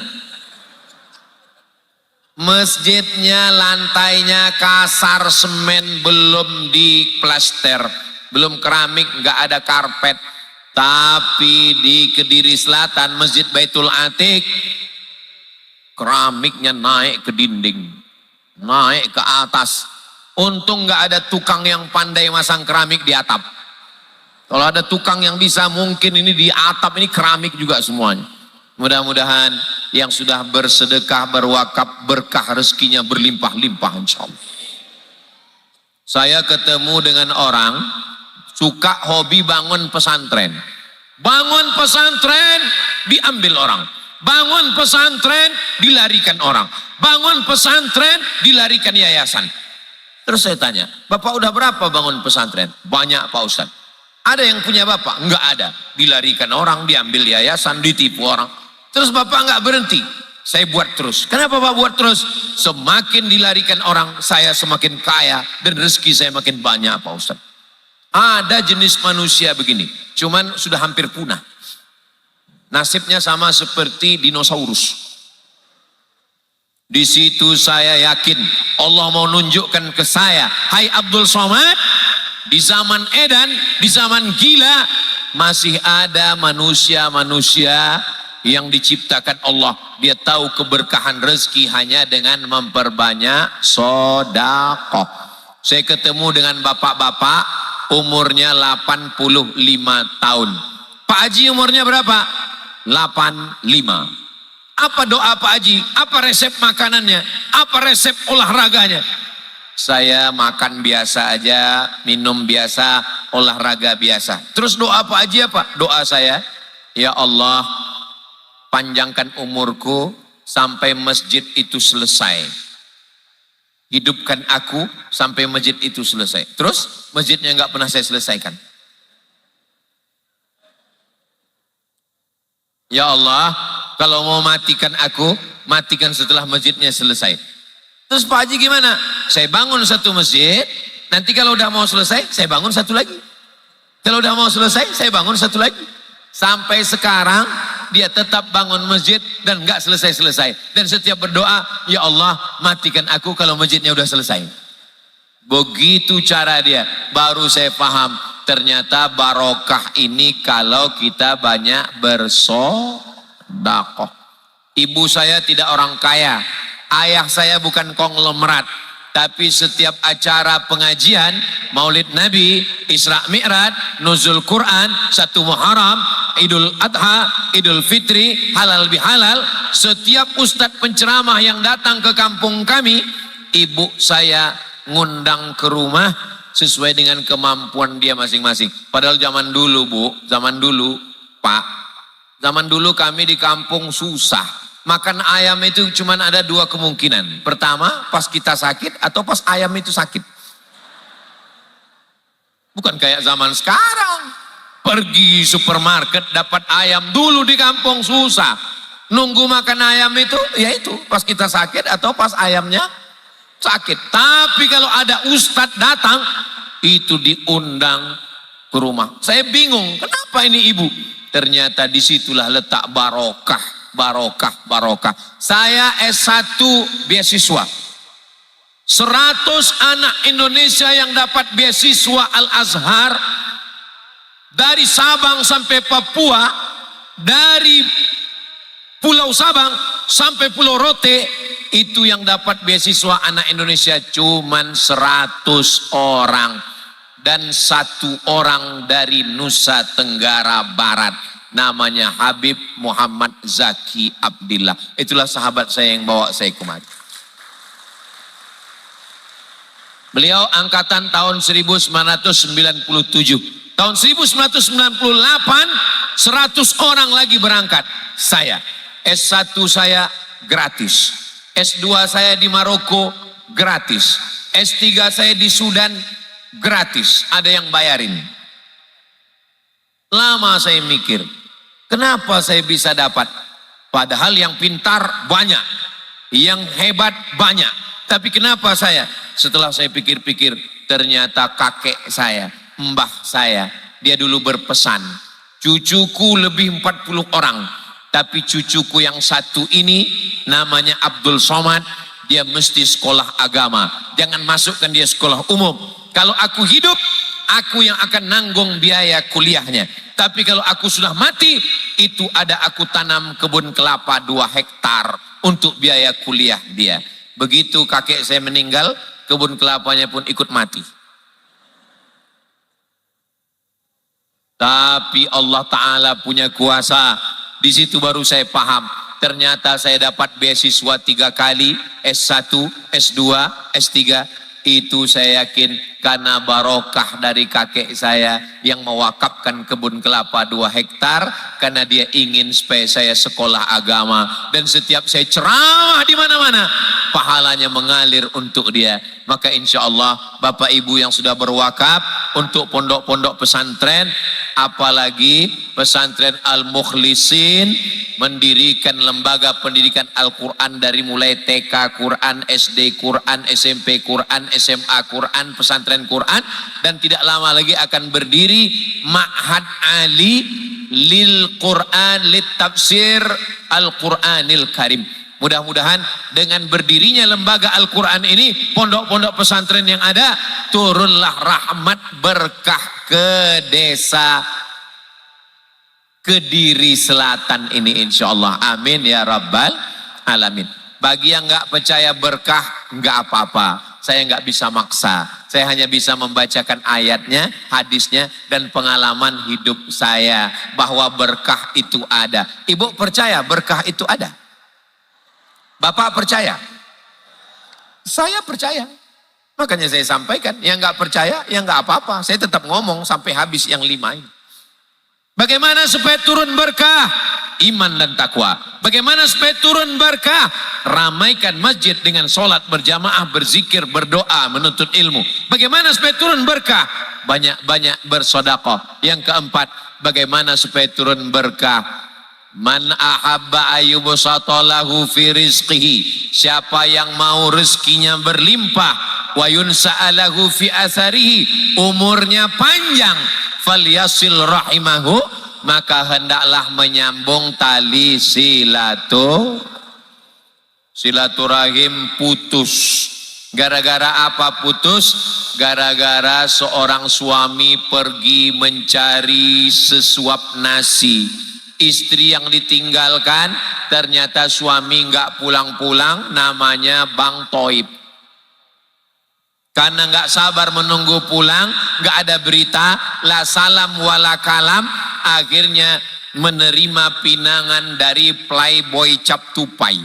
Masjidnya lantainya kasar, semen, belum diplaster, belum keramik, nggak ada karpet. Tapi di Kediri Selatan Masjid Baitul Atiq keramiknya naik ke dinding, naik ke atas. Untung nggak ada tukang yang pandai masang keramik di atap. Kalau ada tukang yang bisa, mungkin ini di atap ini keramik juga semuanya. Mudah-mudahan yang sudah bersedekah, berwakaf, berkah rezekinya berlimpah-limpah insya Allah. Saya ketemu dengan orang suka hobi bangun pesantren. Bangun pesantren diambil orang. Bangun pesantren dilarikan orang. Bangun pesantren dilarikan yayasan. Terus saya tanya, Bapak udah berapa bangun pesantren? Banyak Pak Ustadz. Ada yang punya Bapak? Enggak ada. Dilarikan orang, diambil yayasan, ditipu orang. Terus Bapak enggak berhenti. Saya buat terus. Kenapa Pak buat terus? Semakin dilarikan orang, saya semakin kaya dan rezeki saya makin banyak Pak Ustadz. Ada jenis manusia begini, cuman sudah hampir punah. Nasibnya sama seperti dinosaurus. Di situ saya yakin Allah mau nunjukkan ke saya, hai Abdul Somad, di zaman edan, di zaman gila, masih ada manusia-manusia yang diciptakan Allah. Dia tahu keberkahan rezeki hanya dengan memperbanyak sedekah. Saya ketemu dengan bapak-bapak umurnya 85 tahun. Pak Haji umurnya berapa? 85. Apa doa Pak Haji? Apa resep makanannya? Apa resep olahraganya? Saya makan biasa aja, minum biasa, olahraga biasa. Terus doa Pak Haji apa? Doa saya, ya Allah, panjangkan umurku sampai masjid itu selesai. Hidupkan aku sampai masjid itu selesai. Terus masjidnya nggak pernah saya selesaikan. Ya Allah, kalau mau matikan aku, matikan setelah masjidnya selesai. Terus Pak Haji gimana? Saya bangun satu masjid, nanti kalau udah mau selesai, saya bangun satu lagi. Kalau udah mau selesai, saya bangun satu lagi. Sampai sekarang, dia tetap bangun masjid dan nggak selesai-selesai. Dan setiap berdoa, ya Allah, matikan aku kalau masjidnya udah selesai. Begitu cara dia, baru saya paham. Ternyata barokah ini kalau kita banyak bersedekah. Ibu saya tidak orang kaya, ayah saya bukan konglomerat, tapi setiap acara pengajian, Maulid Nabi, Isra Mi'raj, Nuzul Quran, 1 Muharram, Idul Adha, Idul Fitri, halal bihalal, setiap ustadz penceramah yang datang ke kampung kami, ibu saya ngundang ke rumah sesuai dengan kemampuan dia masing-masing. Padahal zaman dulu Bu, zaman dulu Pak, zaman dulu kami di kampung susah. Makan ayam itu cuma ada 2 kemungkinan. Pertama, pas kita sakit atau pas ayam itu sakit. Bukan kayak zaman sekarang. Pergi supermarket dapat ayam, dulu di kampung susah. Nunggu makan ayam itu, ya itu pas kita sakit atau pas ayamnya sakit. Tapi kalau ada ustadz datang, itu diundang ke rumah. Saya bingung, kenapa ini ibu? Ternyata disitulah letak barokah, barokah, barokah. Saya S1 beasiswa. 100 anak Indonesia yang dapat beasiswa Al-Azhar dari Sabang sampai Papua, dari Pulau Sabang sampai Pulau Rote, itu yang dapat beasiswa anak Indonesia cuman 100 orang. Dan 1 orang dari Nusa Tenggara Barat, namanya Habib Muhammad Zaki Abdillah. Itulah sahabat saya yang bawa saya kemari. Beliau angkatan tahun 1997. Tahun 1998 100 orang lagi berangkat. Saya S1 saya gratis, S2 saya di Maroko gratis, S3 saya di Sudan gratis, ada yang bayarin. Lama saya mikir, kenapa saya bisa dapat? Padahal yang pintar banyak, yang hebat banyak. Tapi kenapa saya? Setelah saya pikir-pikir, ternyata kakek saya, mbah saya, dia dulu berpesan, cucuku lebih 40 orang. Tapi cucuku yang satu ini namanya Abdul Somad, dia mesti sekolah agama. Jangan masukkan dia sekolah umum. Kalau aku hidup, aku yang akan nanggung biaya kuliahnya. Tapi kalau aku sudah mati, itu ada aku tanam kebun kelapa 2 hektar untuk biaya kuliah dia. Begitu kakek saya meninggal, kebun kelapanya pun ikut mati. Tapi Allah Ta'ala punya kuasa. Di situ baru saya paham. Ternyata saya dapat beasiswa 3 kali, S1, S2, S3. Itu saya yakin karena barokah dari kakek saya yang mewakafkan kebun kelapa 2 hektar karena dia ingin supaya saya sekolah agama, dan setiap saya ceramah di mana-mana pahalanya mengalir untuk dia. Maka insya Allah Bapak Ibu yang sudah berwakaf untuk pondok-pondok pesantren, apalagi pesantren Al-Mukhlisin, mendirikan lembaga pendidikan Al-Quran dari mulai TK Quran, SD Quran, SMP Quran, SMA Quran, pesantren Quran, dan tidak lama lagi akan berdiri Ma'had Ali lil Quran lit tafsir Al-Quranil Karim. Mudah-mudahan dengan berdirinya lembaga Al-Quran ini, pondok-pondok pesantren yang ada, turunlah rahmat berkah ke desa Kediri Selatan ini insya Allah. Amin ya Rabbal Alamin. Bagi yang nggak percaya berkah, nggak apa-apa. Saya nggak bisa maksa. Saya hanya bisa membacakan ayatnya, hadisnya, dan pengalaman hidup saya bahwa berkah itu ada. Ibu percaya berkah itu ada? Bapak percaya? Saya percaya. Makanya saya sampaikan. Yang nggak percaya, ya nggak apa-apa. Saya tetap ngomong sampai habis yang 5 ini. Bagaimana supaya turun berkah? Iman dan takwa. Bagaimana supaya turun berkah? Ramaikan masjid dengan sholat berjamaah, berzikir, berdoa, menuntut ilmu. Bagaimana supaya turun berkah? Banyak-banyak bersedekah. Yang keempat, bagaimana supaya turun berkah? Man ahabba ayyubsatalahu fi rizqihi, siapa yang mau rezekinya berlimpah, wa yunsa'alahu fi atharihi, umurnya panjang, falyasil rahimahu, maka hendaklah menyambung tali silaturahim putus. Gara-gara apa putus? Gara-gara seorang suami pergi mencari sesuap nasi. Istri yang ditinggalkan, ternyata suami nggak pulang-pulang, namanya Bang Toib. Karena nggak sabar menunggu pulang, nggak ada berita, la salam wala kalam, akhirnya menerima pinangan dari playboy cap tupai.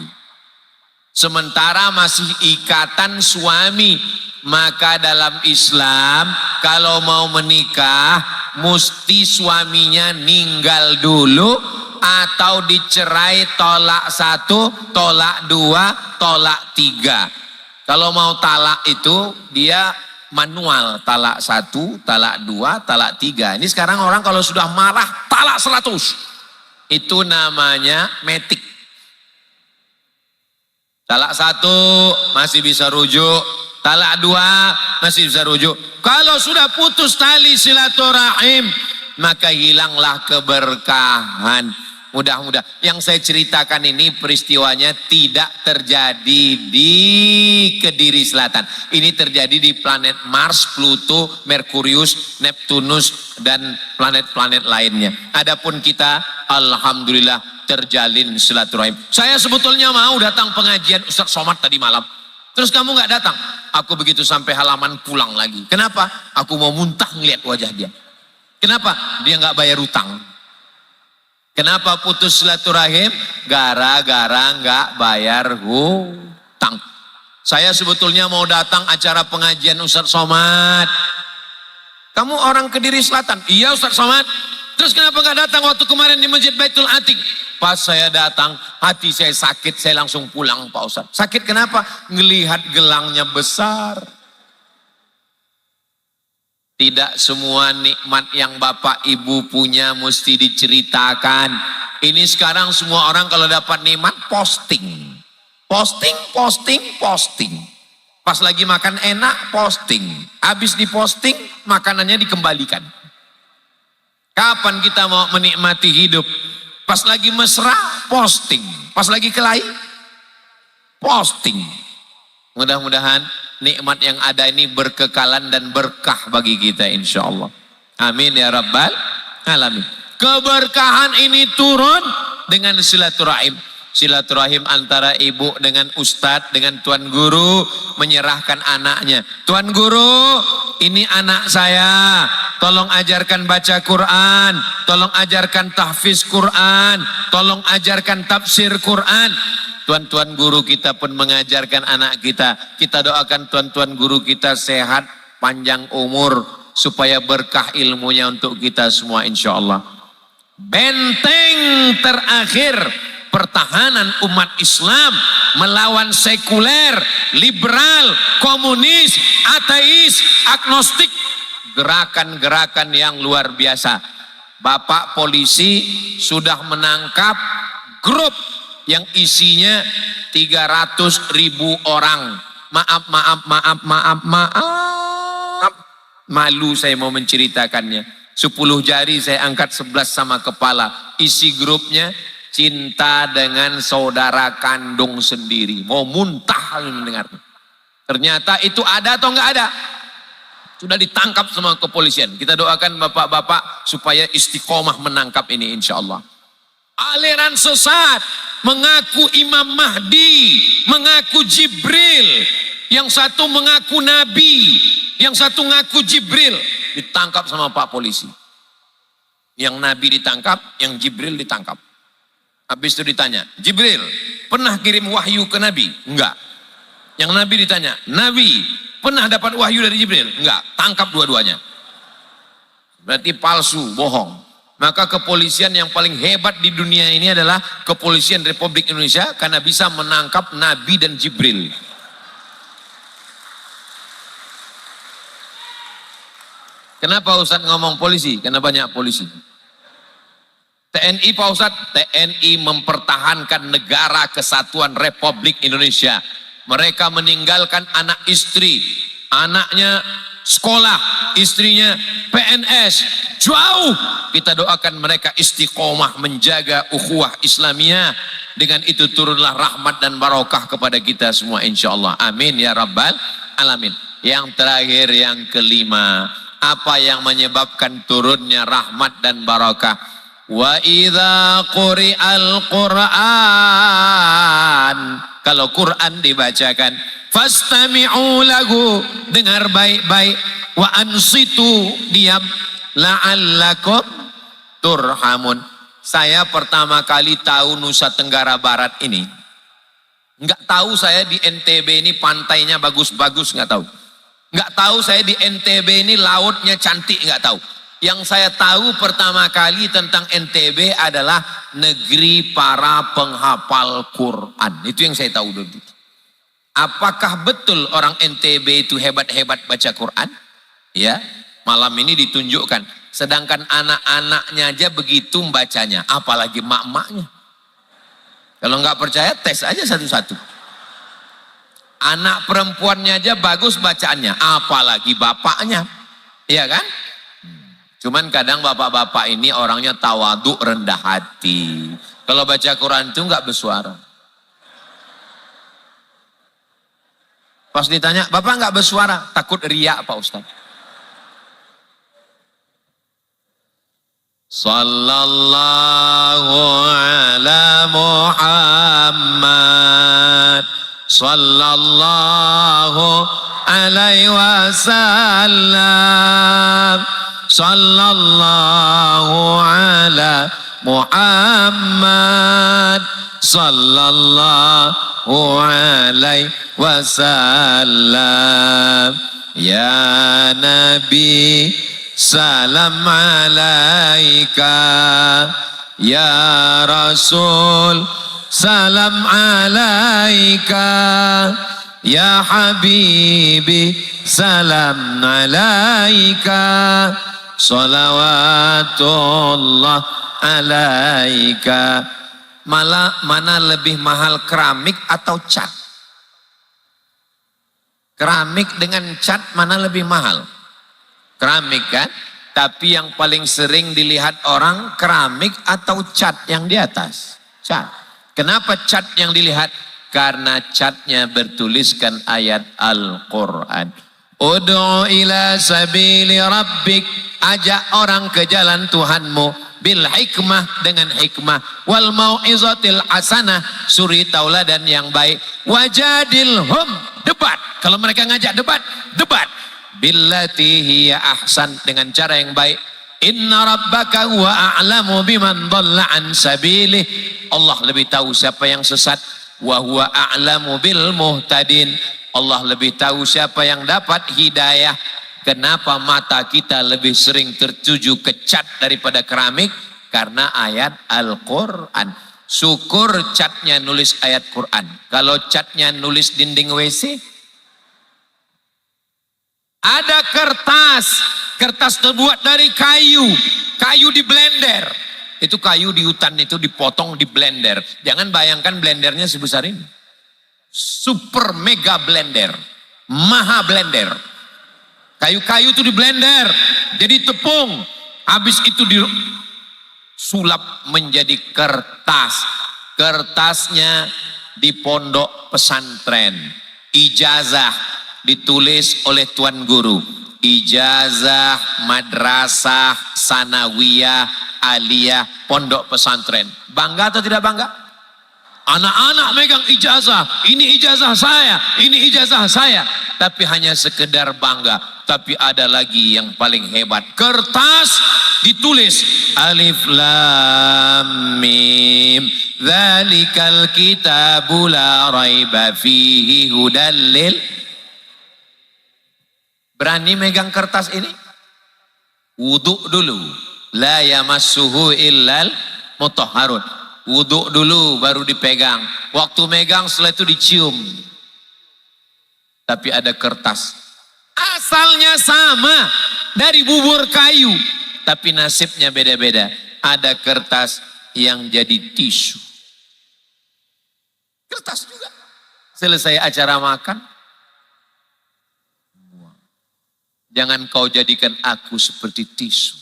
Sementara masih ikatan suami. Maka dalam Islam kalau mau menikah mesti suaminya ninggal dulu atau dicerai tolak 1, tolak 2, tolak 3. Kalau mau talak itu dia manual, talak 1, talak 2, talak 3. Ini sekarang orang kalau sudah marah talak 100. Itu namanya metik. Talak 1 masih bisa rujuk, talak dua masih bisa rujuk. Kalau sudah putus tali silaturahim, maka hilanglah keberkahan. Mudah-mudahan yang saya ceritakan ini peristiwanya tidak terjadi di Kediri Selatan. Ini terjadi di planet Mars, Pluto, Merkurius, Neptunus, dan planet-planet lainnya. Adapun kita, alhamdulillah terjalin silaturahim. Saya sebetulnya mau datang pengajian Ustaz Somad tadi malam. Terus kamu nggak datang? Aku begitu sampai halaman pulang lagi. Kenapa? Aku mau muntah ngeliat wajah dia. Kenapa? Dia nggak bayar utang. Kenapa putus silaturahim? Gara-gara nggak bayar hutang. Saya sebetulnya mau datang acara pengajian Ustaz Somad. Kamu orang Kediri Selatan? Iya Ustaz Somad. Terus kenapa nggak datang waktu kemarin di Masjid Baitul Atiq? Pas saya datang, hati saya sakit, saya langsung pulang Pak Ustaz. Sakit kenapa? Ngelihat gelangnya besar. Tidak semua nikmat yang Bapak Ibu punya mesti diceritakan. Ini sekarang semua orang kalau dapat nikmat posting. Posting, posting, posting. Pas lagi makan enak, posting. Habis diposting, makanannya dikembalikan. Kapan kita mau menikmati hidup? Pas lagi mesra, posting. Pas lagi kelahi, posting. Mudah-mudahan nikmat yang ada ini berkekalan dan berkah bagi kita insya Allah. Amin ya rabbal alamin. Keberkahan ini turun dengan silaturahim. Silaturahim antara ibu dengan ustadz, dengan tuan guru menyerahkan anaknya. Tuan guru, ini anak saya. Tolong ajarkan baca Quran. Tolong ajarkan tahfiz Quran. Tolong ajarkan tafsir Quran. Tuan-tuan guru kita pun mengajarkan anak kita. Kita doakan tuan-tuan guru kita sehat, panjang umur, supaya berkah ilmunya untuk kita semua insya Allah. Benteng terakhir pertahanan umat Islam melawan sekuler, liberal, komunis, ateis, agnostik. Gerakan-gerakan yang luar biasa. Bapak polisi sudah menangkap grup yang isinya 300.000 orang. Maaf. Malu saya mau menceritakannya. 10 jari saya angkat 11 sama kepala. Isi grupnya cinta dengan saudara kandung sendiri. Mau muntah mendengarnya. Ternyata itu ada atau enggak ada? Sudah ditangkap sama kepolisian. Kita doakan bapak-bapak supaya istiqomah menangkap ini insya Allah. Aliran sesat mengaku Imam Mahdi, mengaku Jibril, yang satu mengaku Nabi, yang satu ngaku Jibril, ditangkap sama Pak polisi. Yang Nabi ditangkap, yang Jibril ditangkap. Habis itu ditanya, Jibril pernah kirim wahyu ke Nabi? Enggak. Yang Nabi ditanya, Nabi pernah dapat wahyu dari Jibril? Enggak. Tangkap dua-duanya. Berarti palsu, bohong. Maka kepolisian yang paling hebat di dunia ini adalah kepolisian Republik Indonesia karena bisa menangkap Nabi dan Jibril. Kenapa Ustadz ngomong polisi? Karena banyak polisi. TNI Pak Ustadz, TNI mempertahankan negara kesatuan Republik Indonesia. Mereka meninggalkan anak istri, anaknya sekolah, istrinya PNS, jauh. Kita doakan mereka istiqomah menjaga ukhuwah Islamiyah. Dengan itu turunlah rahmat dan barokah kepada kita semua insya Allah. Amin ya rabbal alamin. Yang terakhir, yang kelima, apa yang menyebabkan turunnya rahmat dan barokah? Wa idza quri'al Qur'an, kalau Quran dibacakan, fastami'u lahu, dengar baik-baik, wa ansitu, diam, la'allakum turhamun. Saya pertama kali tahu Nusa Tenggara Barat ini, nggak tahu saya di NTB ini pantainya bagus-bagus, nggak tahu. Nggak tahu saya di NTB ini lautnya cantik, nggak tahu. Yang saya tahu pertama kali tentang NTB adalah negeri para penghafal Quran. Itu yang saya tahu dulu. Apakah betul orang NTB itu hebat-hebat baca Quran? Ya, malam ini ditunjukkan. Sedangkan anak-anaknya aja begitu membacanya, apalagi mak-maknya. Kalau nggak percaya, tes aja satu-satu. Anak perempuannya aja bagus bacaannya, apalagi bapaknya. Iya kan? Cuman kadang bapak-bapak ini orangnya tawaduk, rendah hati. Kalau baca Quran itu nggak bersuara. Pas ditanya, bapak nggak bersuara, takut riak Pak Ustaz. Sallallahu ala Muhammad, sallallahu alaihi wasallam, sallallahu ala Muhammad, sallallahu alaihi wasallam. Ya Nabi, salam alaika. Ya Rasul, salam alaika. Ya Habibi, salam alaika. Salawatullah alaika. Mana lebih mahal, keramik atau cat? Keramik dengan cat mana lebih mahal? Keramik kan? Tapi yang paling sering dilihat orang keramik atau cat yang di atas? Cat. Kenapa cat yang dilihat? Karena catnya bertuliskan ayat Al-Quran. Ud'u ila sabili rabbik. Ajak orang ke jalan Tuhanmu. Bil hikmah, dengan hikmah. Wal mau'izatil hasanah. Suri tauladan yang baik. Wajadilhum. Debat. Kalau mereka ngajak debat, debat. Billati hiya ahsan, dengan cara yang baik. Inna rabbaka huwa a'lamu biman dhalla an sabilih. Allah lebih tahu siapa yang sesat. Wa huwa a'lamu bil muhtadin. Allah lebih tahu siapa yang dapat hidayah. Kenapa mata kita lebih sering tertuju ke cat daripada keramik? Karena ayat Al-Quran. Syukur catnya nulis ayat Quran. Kalau catnya nulis dinding WC, ada kertas, kertas terbuat dari kayu, kayu di blender. Itu kayu di hutan itu dipotong di blender. Jangan bayangkan blendernya sebesar ini. Super mega blender, maha blender. Kayu-kayu itu di blender, jadi tepung. Habis itu disulap menjadi kertas. Kertasnya di pondok pesantren. Ijazah ditulis oleh tuan guru. Ijazah madrasah sanawiyah aliyah pondok pesantren. Bangga atau tidak bangga? Anak-anak megang ijazah. Ini ijazah saya, ini ijazah saya. Tapi hanya sekedar bangga. Tapi ada lagi yang paling hebat. Kertas ditulis Alif Lam Mim. Dzalikal kitabu la raiba fihi hudal lil. Berani megang kertas ini? Wudhu dulu. La yamassuhu illal mutahharun. Wudhu dulu baru dipegang. Waktu megang setelah itu dicium. Tapi ada kertas. Asalnya sama. Dari bubur kayu. Tapi nasibnya beda-beda. Ada kertas yang jadi tisu. Kertas juga. Selesai acara makan. Jangan kau jadikan aku seperti tisu.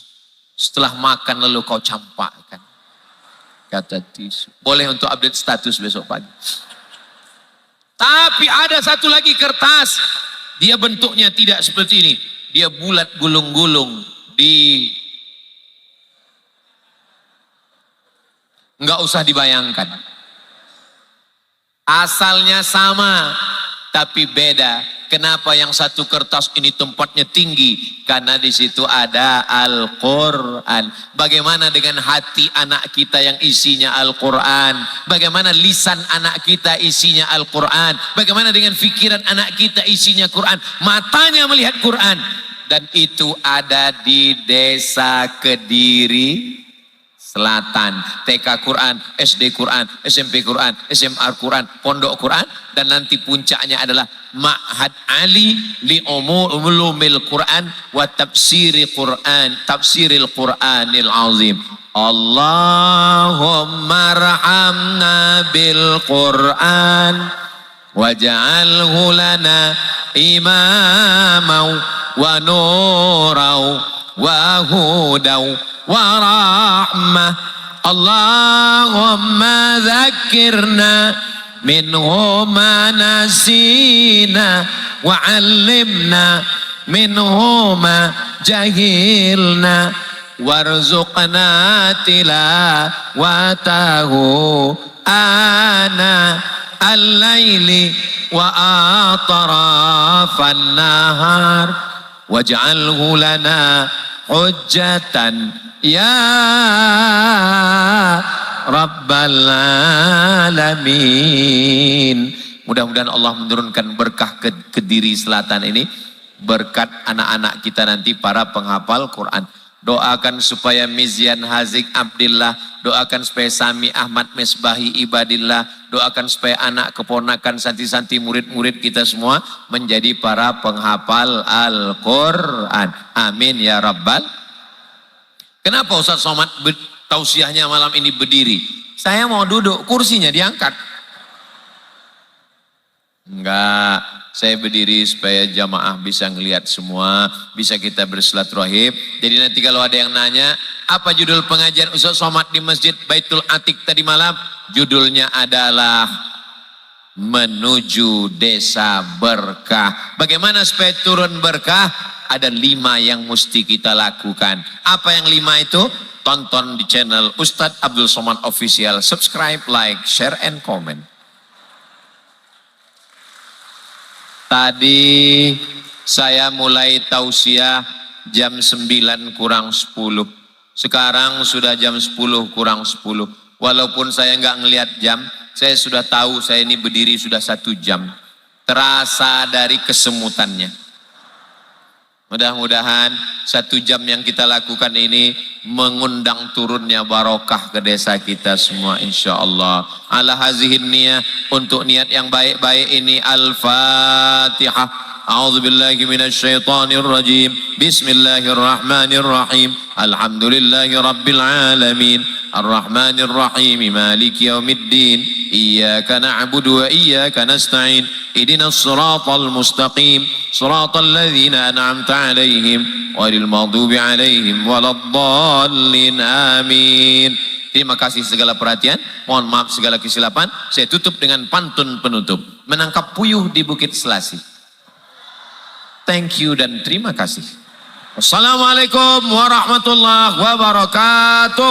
Setelah makan lalu kau campakkan. Kata tisu. Boleh untuk update status besok pagi. Tapi ada satu lagi kertas. Dia bentuknya tidak seperti ini. Dia bulat gulung-gulung. Nggak usah dibayangkan. Asalnya sama. Tapi beda. Kenapa yang satu kertas ini tempatnya tinggi? Karena di situ ada Al-Quran. Bagaimana dengan hati anak kita yang isinya Al-Quran? Bagaimana lisan anak kita isinya Al-Quran? Bagaimana dengan pikiran anak kita isinya Quran? Matanya melihat Quran. Dan itu ada di desa Kediri Selatan. TK Quran, SD Quran, SMP Quran, SMA Quran, Pondok Quran. Dan nanti puncaknya adalah Ma'had Ali li ulumil Quran wa tafsiril Quranil azim. Allahumma arhamna bil Quran waj'alhu lana imamau wa nurau wa hudau wa rahmah. Allahumma dzakirna minhu ma nasina wa 'allimna minhu ma jahilna warzuqna tilawatahu ana al-laili wa atrafan nahar waj'alhu lana hujjatan ya rabbal alamin. Mudah-mudahan Allah menurunkan berkah ke Kediri Selatan ini, berkat anak-anak kita nanti para penghafal Quran. Doakan supaya Mizyan Hazik Abdillah, doakan supaya Sami Ahmad Mesbahi Ibadillah, doakan supaya anak keponakan santi-santi murid-murid kita semua menjadi para penghafal Al-Quran. Amin ya Rabbal. Kenapa Ustaz Somad tausiahnya malam ini berdiri? Saya mau duduk, kursinya diangkat. Enggak, saya berdiri supaya jamaah bisa ngelihat semua, bisa kita bersilaturahim. Jadi nanti kalau ada yang nanya, apa judul pengajian Ustaz Somad di Masjid Baitul Atiq tadi malam? Judulnya adalah Menuju Desa Berkah. Bagaimana supaya turun berkah? Ada 5 yang mesti kita lakukan. Apa yang 5 itu? Tonton di channel Ustadz Abdul Somad Official. Subscribe, like, share, and comment. Tadi saya mulai tausiah jam 9 kurang 10. Sekarang sudah jam 10 kurang 10. Walaupun saya nggak ngelihat jam, saya sudah tahu saya ini berdiri sudah 1 jam. Terasa dari kesemutannya. Mudah-mudahan 1 jam yang kita lakukan ini mengundang turunnya barokah ke desa kita semua insyaAllah. Ala hazihin niyah, untuk niat yang baik-baik ini Al-Fatihah. A'udzubillahi minasyaitonir rajim. Bismillahirrahmanirrahim. Alhamdulillahi rabbil alamin. Ar-Rahmanir Rahim. Maliki yaumiddin. Iyyaka na'budu wa iyyaka nasta'in. Ihdinas siratal mustaqim. Siratal ladzina an'amta 'alaihim ghairil maghdubi 'alaihim waladdallin. Amin. Terima kasih segala perhatian. Mohon maaf segala kesilapan. Saya tutup dengan pantun penutup. Menangkap puyuh di Bukit Selasi. Thank you dan terima kasih. Wassalamualaikum warahmatullahi wabarakatuh.